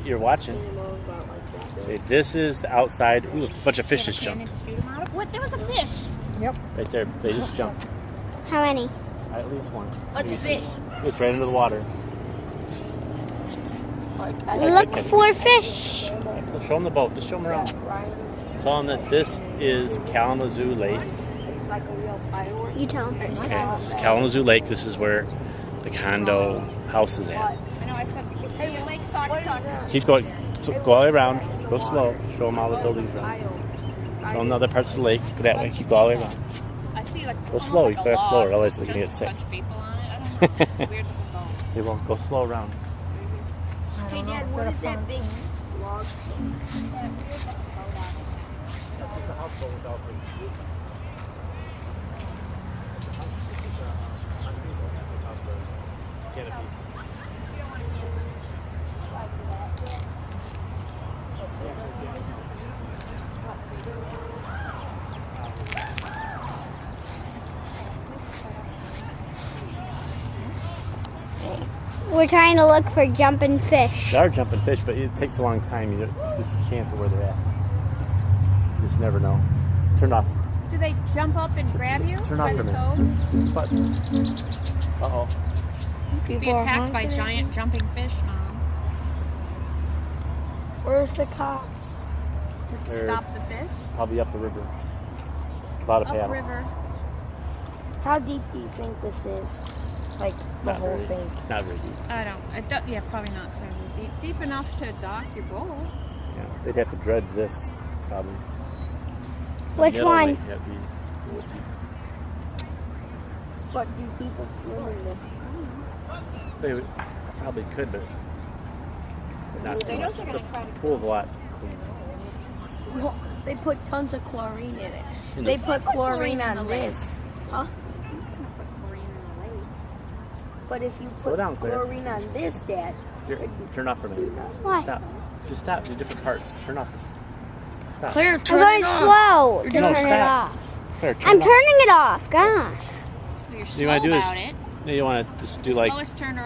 You're watching. Okay, this is the outside. Ooh, a bunch of fish just jumped. What? There was a fish. Yep. Right there. They just jumped. How many? At least one. What's a fish? It's right into the water. Look for fish. Show them the boat. Just show them around. Tell them that this is Kalamazoo Lake. It's like a real firework. You tell them. Okay, this is Kalamazoo Lake. This is where the condo house is at. I know. I said, hey, Lake Saugatuck. Keep going. Go all the way around. Go slow. Show them all the buildings around. Show them the other parts of the lake. Go that way. Keep going all the way around. I see like go slow. You gotta go slower, otherwise they're gonna get Just sick. a bunch of people on it. I don't know. It's weird with the boat. They won't go slow around. Hey, Dad, what is that big log? We're trying to look for jumping fish. There are jumping fish, but it takes a long time. It's just a chance of where they're at. You just never know. Turn off. Do they jump up and grab you Turn by off the for a toes? minute. Button. Uh-oh. You could be attacked by giant jumping fish, Mom. Where's the cops? To stop the fish? Probably up the river. About a paddle. Upriver. How deep do you think this is? Like the Not whole very, thing? Not very deep. Yeah, probably not terribly deep. Deep enough to dock your boat. Yeah, they'd have to dredge this, probably. Which one? But do people swim in this? They would, probably could, but not They know they're going to try to pool's a lot cleaner. Well, they put tons of chlorine in it. In They the- put chlorine on this. Huh? But if you Slow put down, Claire. chlorine on this, Dad, Here, turn off for a minute. Why? Stop. Just stop. Do different parts. Turn off this. Stop. Claire, I'm going slow to No, turn it stop. off. Claire, turn I'm off. turning it off. Gosh. You're You slow wanna do this- about it. You want to just do like Slowest turn